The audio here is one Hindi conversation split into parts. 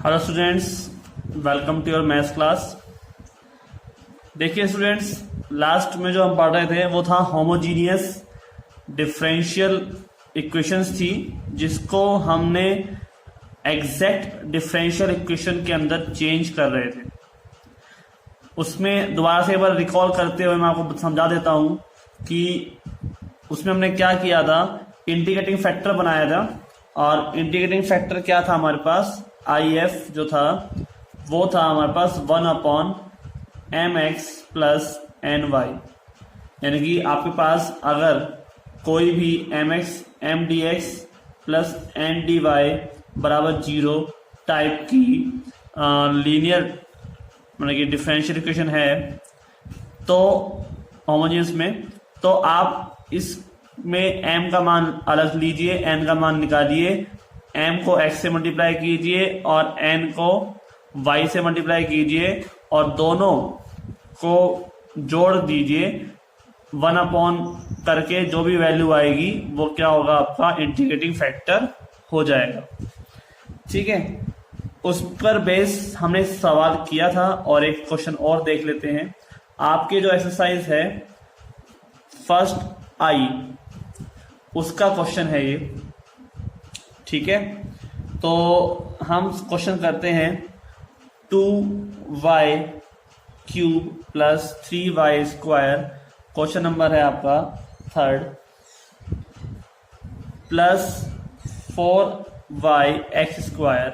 Hello students, welcome to your maths class. देखिए स्टूडेंट्स, लास्ट में जो हम पढ़ रहे थे वो था होमोजीनियस डिफरेंशियल इक्वेशंस थी, जिसको हमने एग्जैक्ट डिफरेंशियल इक्वेशन के अंदर चेंज कर रहे थे। उसमें दोबारा से एक बार रिकॉल करते हुए मैं आपको समझा देता हूं कि उसमें हमने क्या किया था। इंटीग्रेटिंग फैक्टर बनाया था, और इंटीग्रेटिंग फैक्टर क्या था हमारे पास, आई एफ जो था वो था हमारे पास 1/mx प्लस एन वाई। यानी कि आपके पास अगर कोई भी mx m dx plus N D Y बराबर 0 टाइप की लीनियर मतलब कि डिफरेंशियल इक्वेशन है तो होमोजेनियस में, तो आप इसमें m का मान अलग लीजिए, n का मान निकालिए, m को x से मल्टीप्लाई कीजिए और n को y से मल्टीप्लाई कीजिए और दोनों को जोड़ दीजिए 1 करके। जो भी वैल्यू आएगी वो क्या होगा, आपका इंटीग्रेटिंग फैक्टर हो जाएगा। ठीक है, उस पर बेस हमने सवाल किया था। और एक क्वेश्चन और देख लेते हैं। आपके जो एक्सरसाइज है फर्स्ट आई, उसका क्वेश्चन है ये। ठीक है, तो हम क्वेश्चन करते हैं 2y cube plus 3y square, question number है आपका third, plus 4y X square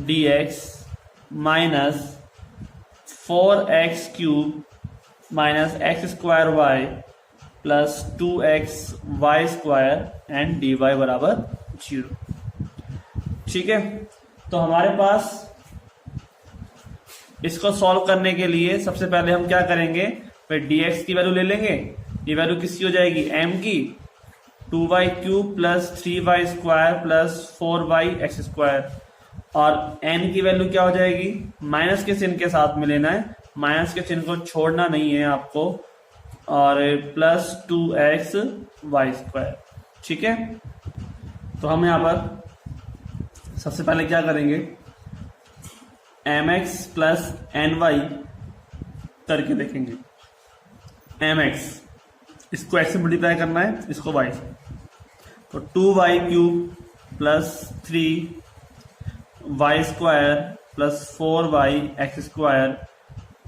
dx minus 4x cube minus X square y plus 2x Y square and D Y बराबर 0। ठीक है, तो हमारे पास इसको सॉल्व करने के लिए सबसे पहले हम क्या करेंगे, फिर dx की वैल्यू ले लेंगे। ये वैल्यू किसकी हो जाएगी, m की। 2y cube plus 3y square plus 4y X square, और n की वैल्यू क्या हो जाएगी, माइनस के चिन्ह के साथ में लेना है, माइनस के चिन्ह को छोड़ना नहीं है आपको, और प्लस 2x वाई स्क्वायर। ठीक है, तो हम यहां पर सबसे पहले क्या करेंगे, mx प्लस एन वाई करके देखेंगे। mx इसको x से मल्टीप्लाई करना है, इसको y से, तो 2y cube plus 3y square plus 4y X square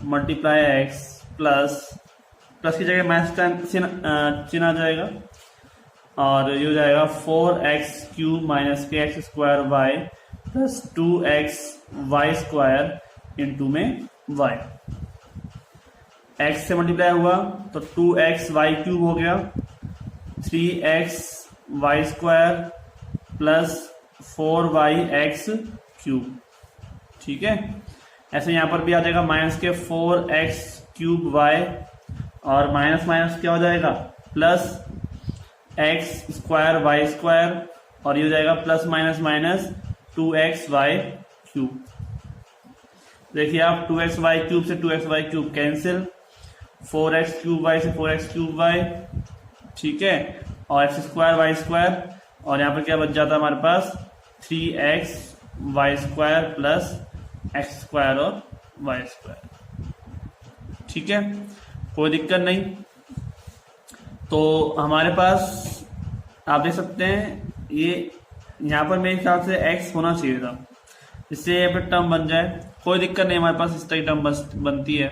multiply x plus की जगह माइनस का चिन्ह आ जाएगा, और ये हो जाएगा 4x क्यूब माइनस के X square Y plus 2x Y square into में y। x से मल्टीप्लाई हुआ तो 2x वाई क्यूब हो गया, 3x Y square plus 4y X cube. ठीक है, ऐसे यहां पर भी आ जाएगा माइनस के 4x क्यूब वाई, और माइनस माइनस क्या हो जाएगा, plus X square Y square, और ये हो जाएगा plus minus minus 2x Y cube. देखिए आप 2x वाई क्यूब से 2x Y cube cancel, 4x cube Y से 4x क्यूब वाई। ठीक है, और एक्स स्क्वायर वाई स्क्वायर, और यहाँ पर क्या बच जाता है हमारे पास 3x Y square plus X square और वाई स्क्वायर। ठीक है, कोई दिक्कत नहीं। तो हमारे पास आप देख सकते हैं ये यहाँ पर मेरे ख्याल से x होना चाहिए था, इससे यहाँ पर टर्म बन जाए। कोई दिक्कत नहीं, हमारे पास इस तरह की टर्म बनती है।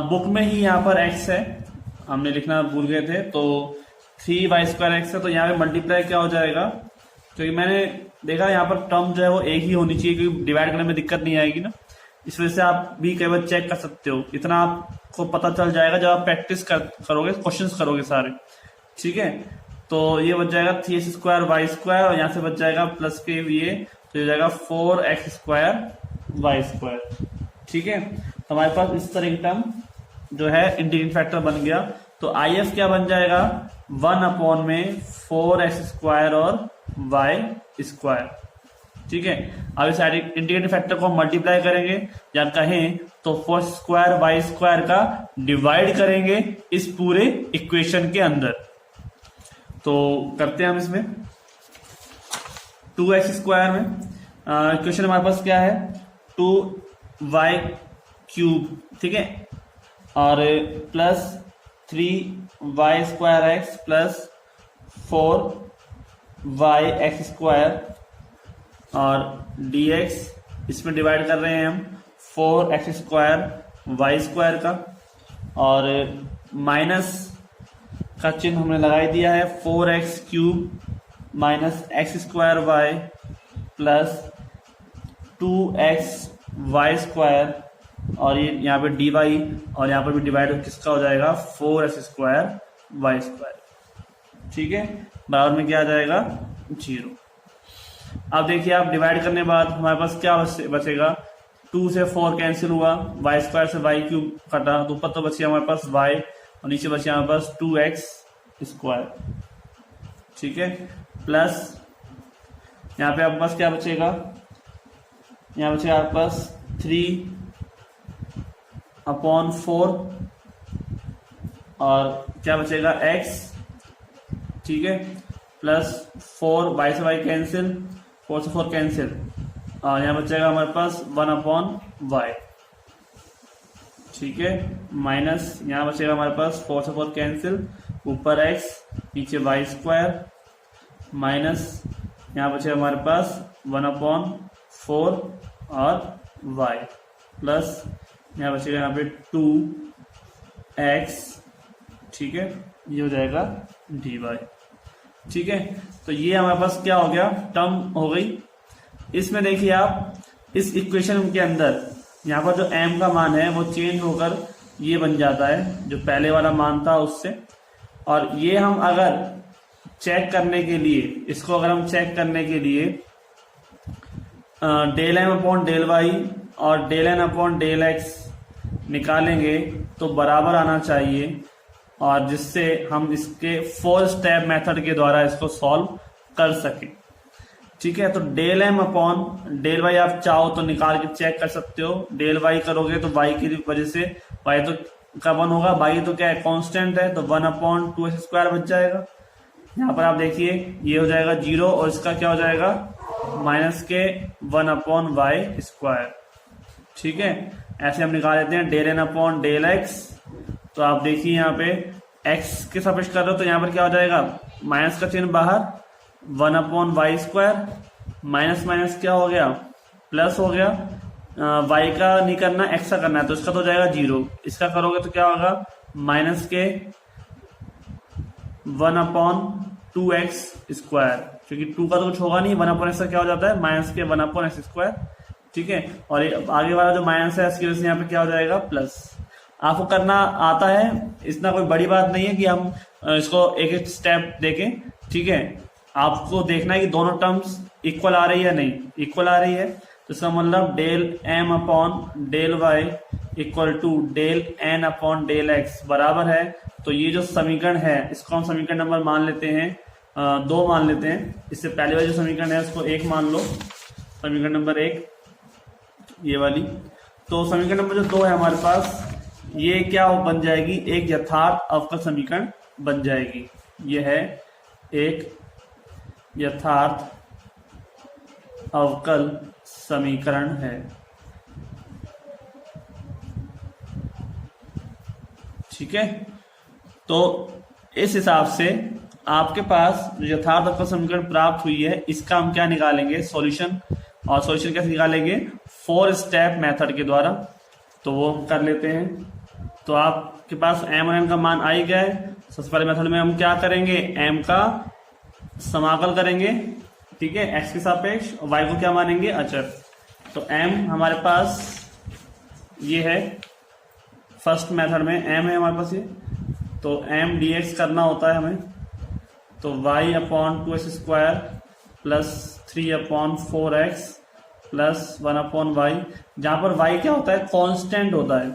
बुक में ही यहाँ पर x है, हमने लिखना भूल गए थे, तो 3y स्क्वायर एक्स है, तो यहाँ पे मल्टीप्लाई क्या हो जाएगा, क्योंकि मैंने देखा यहाँ पर टर्म जो है वो एक ही होनी चाहिए, क्योंकि डिवाइड करने में दिक्कत नहीं आएगी ना। इस वजह से आप भी कई बार चेक कर सकते हो, इतना आपको पता चल जाएगा जब आप प्रैक्टिस करोगे, क्वेश्चंस करोगे सारे। ठीक है, तो ये बच जाएगा 3x स्क्वायर वाई स्क्वायर, और यहाँ से बच जाएगा प्लस के ये, तो ये जाएगा 4x स्क्वायर वाई स्क्वायर। ठीक है, तो हमारे पास इस तरह की टर्म जो है इंटीग्रेटिंग फैक्टर बन गया। तो आई एफ क्या बन जाएगा, 1/4x स्क्वायर और वाई स्क्वायर। ठीक है, अब इस इंटीग्रेटिंग फैक्टर को मल्टीप्लाई करेंगे, या कहें तो 4 स्क्वायर वाई स्क्वायर का डिवाइड करेंगे इस पूरे इक्वेशन के अंदर। तो करते हैं हम इसमें 2x² में क्वेश्चन हमारे पास क्या है, 2y³ ठीक है, और प्लस 3y² प्लस 4y² और dx, इसमें डिवाइड कर रहे हैं हम 4x² का, और माइनस का चिन्ह हमने लगा ही दिया है, 4x³ minus x² plus 2xy², और ये यहाँ पे dy, और यहाँ पर भी डिवाइड किसका हो जाएगा, 4x²y², ठीक है, बराबर में क्या आ जाएगा, 0। अब देखिए आप डिवाइड करने के बाद हमारे पास क्या बचेगा, 2 से 4 कैंसिल हुआ, y² से y³ कटा, तो ऊपर तो बची हमारे पास y और नीचे बची हमारे पास 2x², ठीक है, प्लस यहाँ पे आपके पास क्या बचेगा, यहाँ बचेगा आपके पास 3/4 और क्या बचेगा x, ठीक है, प्लस 4 y से y कैंसिल, 4 से 4 कैंसिल, और यहाँ बचेगा हमारे पास 1/y, ठीक है, माइनस यहाँ बचेगा हमारे पास 4 से 4 कैंसिल, ऊपर x नीचे y², माइनस यहाँ बचेगा हमारे पास 1/4 और y, प्लस यहाँ बचेगा यहाँ पे 2x, ठीक है, ये हो जाएगा dy, ठीक है। तो ये हमारे पास क्या हो गया, टर्म हो गई। इसमें देखिए आप इस इक्वेशन के अंदर यहाँ पर जो m का मान है वो चेंज होकर ये बन जाता है जो पहले वाला मान था उससे, और ये हम अगर चेक करने के लिए, इसको अगर हम चेक करने के लिए ∂m/∂y और ∂n/∂x निकालेंगे तो बराबर आना चाहिए, और जिससे हम इसके 4 स्टेप मेथड के द्वारा इसको सॉल्व कर सकें, ठीक है। तो ∂m/∂y आप चाहो तो निकाल के चेक कर सकते हो, ∂y करोगे तो y की वजह से y तो का 1 होगा, y तो क्या है, कांस्टेंट है, तो 1/2x² बच जाएगा। यहाँ पर आप देखिए ये हो जाएगा 0 और इसका क्या हो जाएगा, माइनस के 1/y², ठीक है। ऐसे हम निकाल लेते हैं ∂n/∂x, तो आप देखिए यहाँ पे x के सापेक्ष कर रहे हो तो यहाँ पर क्या हो जाएगा, माइनस का चिन्ह बाहर, 1/y², माइनस माइनस क्या हो गया, प्लस हो गया, y का नहीं करना x का करना है, तो इसका तो हो जाएगा 0, इसका करोगे तो क्या होगा, माइनस के 1/2x², क्योंकि 2 का तो कुछ होगा नहीं, 1/x का क्या हो जाता है, माइनस के 1/x², ठीक है। और आगे वाला जो माइनस है इसकी वजह से यहाँ पे क्या हो जाएगा, प्लस। आपको करना आता है, इतना कोई बड़ी बात नहीं है कि हम इसको एक एक स्टेप देखें, ठीक है। आपको देखना है कि दोनों टर्म्स इक्वल आ रही है या नहीं, इक्वल आ रही है तो इसका मतलब ∂m/∂y इक्वल टू ∂n/∂x बराबर है। तो ये जो समीकरण है इसको हम समीकरण नंबर मान लेते हैं, 2 मान लेते हैं। इससे पहले वाली जो समीकरण है उसको 1 मान लो, समीकरण नंबर 1 ये वाली। तो समीकरण नंबर जो 2 है हमारे पास, ये क्या बन जाएगी, एक यथार्थ अवकल समीकरण बन जाएगी। ये है एक यथार्थ अवकल समीकरण है, ठीक है। तो इस हिसाब से आपके पास यथार्थ अवकल समीकरण प्राप्त हुई है, इसका हम क्या निकालेंगे, सॉल्यूशन। और सॉल्यूशन कैसे निकालेंगे, 4 स्टेप मेथड के द्वारा, तो वो हम कर लेते हैं। तो आपके पास m और n का मान आ ही गया है। सबसे पहले मेथड में हम क्या करेंगे, m का समाकल करेंगे, ठीक है, x के सापेक्ष, और y को क्या मानेंगे, अचर। तो m हमारे पास ये है, फर्स्ट मेथड में m है हमारे पास ये, तो m dx करना होता है हमें, तो y/2x² plus 3/4x plus 1/y, जहां पर y क्या होता है, कांस्टेंट होता है,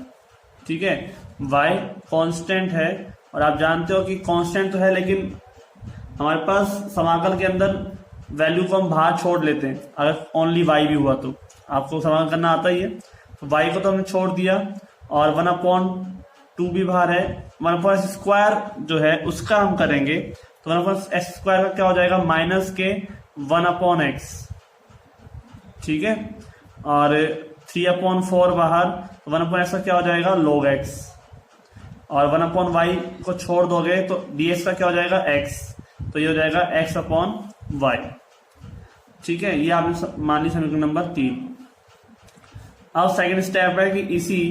ठीक है, y कांस्टेंट है। और आप जानते हो कि कांस्टेंट तो है, लेकिन हमारे पास समाकल के अंदर वैल्यू को हम बाहर छोड़ लेते हैं, अगर ओनली y भी हुआ तो आपको समाकल करना आता ही है। तो y को तो हमने छोड़ दिया, और 1/2 भी बाहर है, 1/x² जो है उसका हम करेंगे, तो 1/x² का क्या हो जाएगा, माइनस के 1/x, ठीक है, और 3/4 बाहर, 1/x का क्या हो जाएगा log x, और 1/y को छोड़ दोगे तो dx का क्या हो जाएगा x, तो ये हो जाएगा x/y, ठीक है। ये आपने मान ली समीकरण नंबर 3। अब सेकंड स्टेप है कि इसी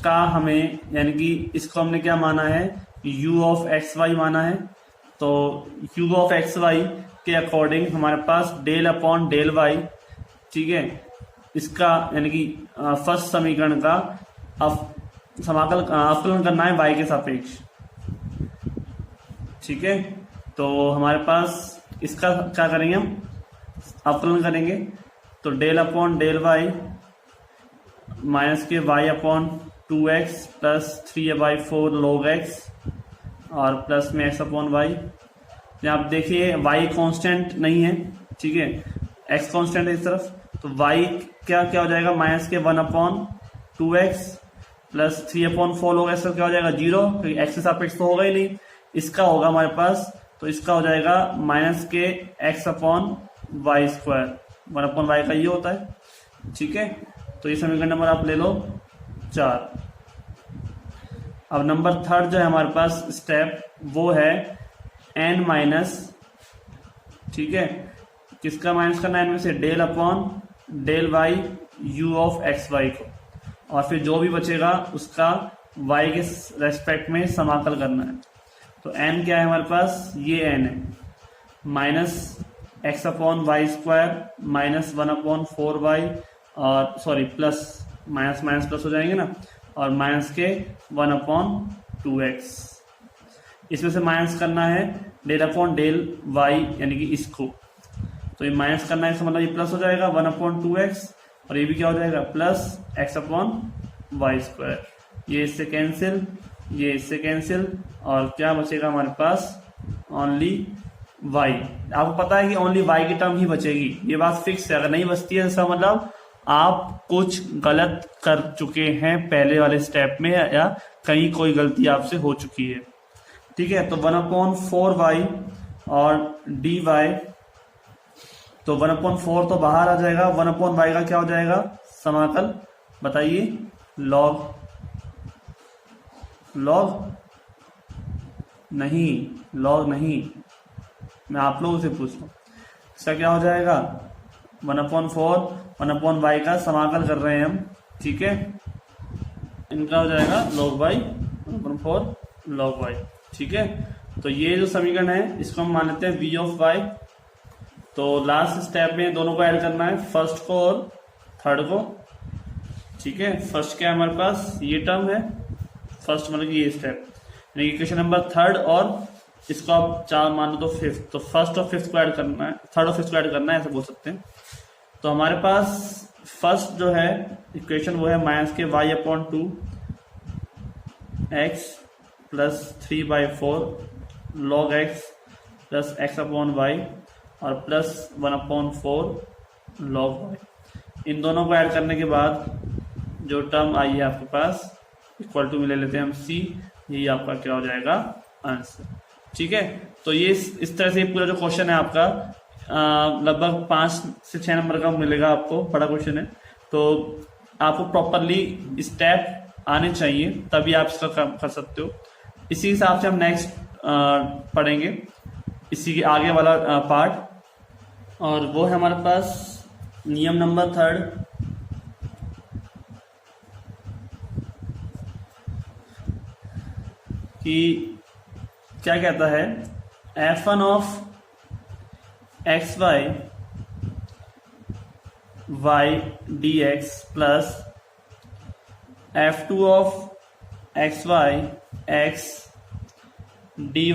का हमें, यानी कि इसको हमने क्या माना है, u(xy) माना है। तो u(xy) के अकॉर्डिंग हमारे पास del/del y, ठीक है, इसका यानी कि फर्स्ट समीकरण का अवकलन करना है y के सापेक्ष, ठीक है। तो हमारे पास इसका क्या करेंगे, हम अवकलन करेंगे। तो del/del y माइनस के y/2x प्लस 3/4 log x और प्लस में x/y। यहाँ आप देखिए y कांस्टेंट नहीं है, ठीक है, x कांस्टेंट है इस तरफ, तो y क्या क्या हो जाएगा, माइनस के 1/2x प्लस 3/4 log x का क्या हो जाएगा 0, क्योंकि x के सापेक्ष तो होगा ही नहीं, इसका होगा हमारे पास, तो इसका हो जाएगा माइनस के x/y², 1/y का ये होता है, ठीक है। तो ये समीकरण नंबर आप ले लो 4। अब नंबर 3 जो है हमारे पास स्टेप, वो है n माइनस, ठीक है, किसका माइनस करना है, इनमें से del/del y u(xy) को, और फिर जो भी बचेगा उसका y के रेस्पेक्ट में समाकल करना है। तो n क्या है हमारे पास, ये n है, माइनस x/y² माइनस 1/4y, और sorry plus minus minus plus हो जाएंगे ना, और माइनस के 1/2x, इसमें से माइनस करना है del/del y, यानी कि इसको, तो ये माइनस करना है, इसका मतलब ये प्लस हो जाएगा 1/2x, और ये भी क्या हो जाएगा प्लस x/y², ये इससे कैंसिल, ये इससे कैंसिल, और क्या बचेगा हमारे पास, ओनली y। आपको पता है कि ओनली y की टर्म ही बचेगी, ये बात फिक्स है, अगर नहीं बचती है इसका मतलब आप कुछ गलत कर चुके हैं पहले वाले स्टेप में, या कहीं कोई गलती आपसे हो चुकी है, ठीक है। तो 1/4y और dy, तो 1/4 तो बाहर आ जाएगा, 1/y का क्या हो जाएगा समाकल, बताइए, log नहीं, मैं आप लोगों से पूछ रहा हूं, इसका क्या हो जाएगा 1/4, 1/y का समाकल कर रहे हैं हम, ठीक है, इनका हो जाएगा log y, 1/4 log y, ठीक है। तो ये जो समीकरण है इसको हम मान लेते हैं v(y). तो लास्ट स्टेप में दोनों को ऐड करना है, फर्स्ट को और थर्ड को, ठीक है। फर्स्ट क्या है हमारे पास, ये टर्म है, फर्स्ट मतलब कि ये स्टेप, यानी इक्वेशन नंबर 3 और इसको आप 4 मान लो तो 5th, तो फर्स्ट और 5th को ऐड करना है, 3rd और 5th को ऐड करना है, ऐसा बोल सकते हैं। तो हमारे पास फर्स्ट जो है इक्वेशन वो है माइनस के y/2 x plus 3/4 log x plus x/y और प्लस 1/4 log y। इन दोनों को ऐड करने के बाद जो टर्म आई है आपके पास, इक्वल टू में ले लेते हैं हम c, यही आपका क्या हो जाएगा आंसर, ठीक है। तो ये इस तरह से पूरा जो क्वेश्चन है आपका लगभग 5 से 6 नंबर का मिलेगा आपको, बड़ा क्वेश्चन है, तो आपको प्रॉपरली स्टेप आने चाहिए तभी आप इसका काम कर सकते हो। इसी हिसाब से हम नेक्स्ट पढ़ेंगे इसी के आगे वाला पार्ट, और वो है हमारे पास नियम नंबर 3 कि क्या कहता है, f1 of xy y dx plus f2 of xy x dy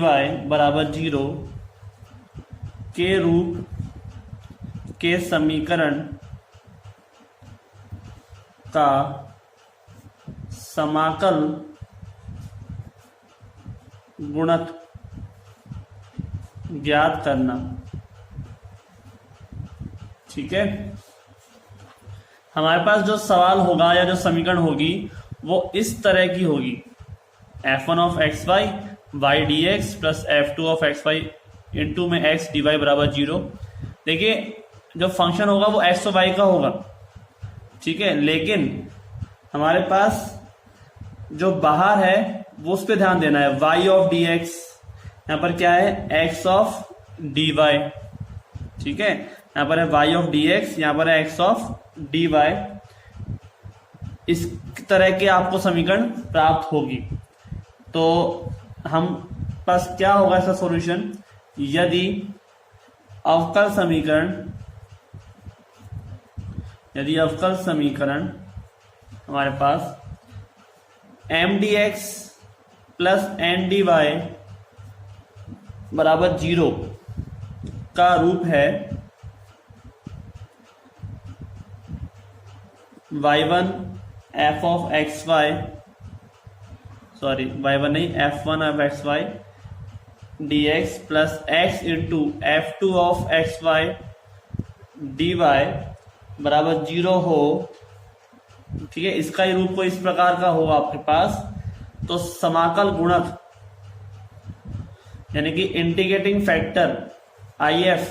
बराबर 0 के रूप के समीकरण का समाकल गुणक ज्ञात करना, ठीक है। हमारे पास जो सवाल होगा या जो समीकरण होगी वो इस तरह की होगी, f1 of xy y dx plus f2 of xy into में x dy बराबर 0, देखिए जो फंक्शन होगा वो एक्स और वाई का होगा, ठीक है, लेकिन हमारे पास जो बाहर है वो उस पर ध्यान देना है। y ऑफ डी एक्स, यहाँ पर क्या है x ऑफ डी वाई, ठीक है, यहाँ पर है y ऑफ डी एक्स, यहाँ पर है x ऑफ डी वाई। इस तरह के आपको समीकरण प्राप्त होगी। तो हम पास क्या होगा इसका सॉल्यूशन, यदि अवकल समीकरण हमारे पास m d x plus N D Y बराबर 0 का रूप है y1 f of x y, sorry y1 नहीं f1 of x y d x plus x into f2 of x y d Y बराबर 0 हो, ठीक है, इसका ही रूप कोई इस प्रकार का होगा आपके पास, तो समाकल गुणक यानी कि इंटीग्रेटिंग फैक्टर IF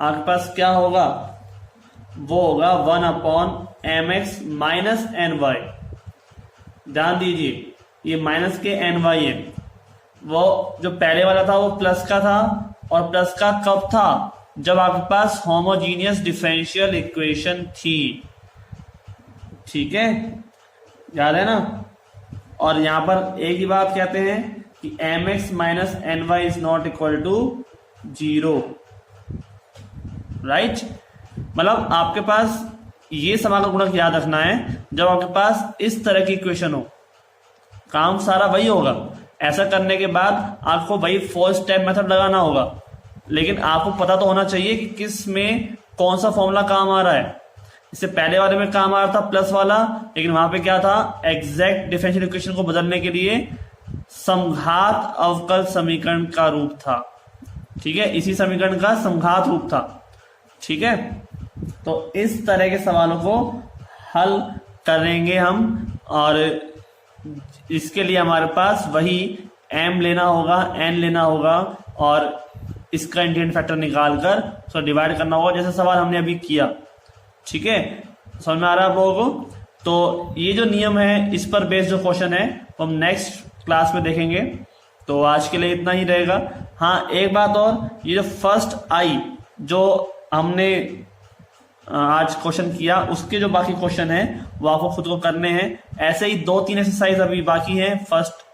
आपके पास क्या होगा, वो होगा 1/mx माइनस एन वाई। ध्यान दीजिए ये माइनस के एन वाई है, वो जो पहले वाला था वो प्लस का था, और प्लस का कब था, जब आपके पास होमोजीनियस डिफरेंशियल इक्वेशन थी, ठीक है, याद है ना। और यहां पर एक ही बात कहते हैं कि mx minus N Y is not equal to 0, right. मतलब आपके पास ये समाकल गुणक याद रखना है, जब आपके पास इस तरह की इक्वेशन हो, काम सारा वही होगा। ऐसा करने के बाद आपको वही 4 स्टेप मेथड लगाना होगा, लेकिन आपको पता तो होना चाहिए कि किस में कौन सा फॉर्मूला काम आ रहा है। इससे पहले वाले में काम आ रहा था प्लस वाला, लेकिन वहां पे क्या था, एग्जैक्ट डिफरेंशियल इक्वेशन को बदलने के लिए समघात अवकल समीकरण का रूप था, ठीक है, इसी समीकरण का समघात रूप था, ठीक है। तो इस तरह के सवालों को हल करेंगे हम, और इसके लिए हमारे पास वही m लेना होगा, n लेना होगा, और इसका इंटीग्रेटिंग फैक्टर निकालकर उसको डिवाइड करना होगा, जैसे सवाल हमने अभी किया, ठीक है। समझ में आ रहा है आप लोगों को। तो ये जो नियम है, इस पर बेस्ड जो क्वेश्चन है वो हम नेक्स्ट क्लास में देखेंगे। तो आज के लिए इतना ही रहेगा। हाँ, एक बात और, ये जो फर्स्ट आई जो हमने आज क्वेश्चन किया, उसके जो बाकी क्वेश्चन है वो आपको खुद को करने हैं। ऐसे ही 2-3 एक्सरसाइज अभी बाकी हैं फर्स्ट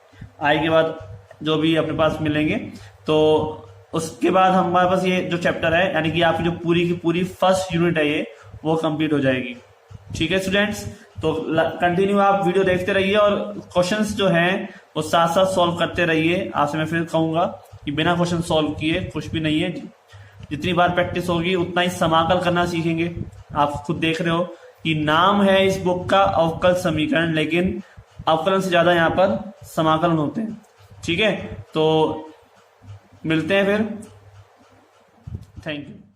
आई के बाद जो भी अपने पास मिलेंगे। तो उसके बाद हमारे पास ये जो चैप्टर है, यानी कि आपकी जो पूरी की पूरी फर्स्ट यूनिट है ये, वो कंप्लीट हो जाएगी, ठीक है स्टूडेंट्स। तो कंटिन्यू आप वीडियो देखते रहिए, और क्वेश्चंस जो हैं वो साथ साथ सॉल्व करते रहिए। आपसे मैं फिर कहूंगा कि बिना क्वेश्चन सॉल्व किए कुछ भी नहीं है। जितनी बार प्रैक्टिस होगी उतना ही समाकल करना सीखेंगे। आप खुद देख रहे हो कि नाम है इस बुक का अवकल समीकरण, लेकिन अवकलन से ज्यादा यहाँ पर समाकलन होते हैं, ठीक है। तो मिलते हैं फिर, थैंक यू।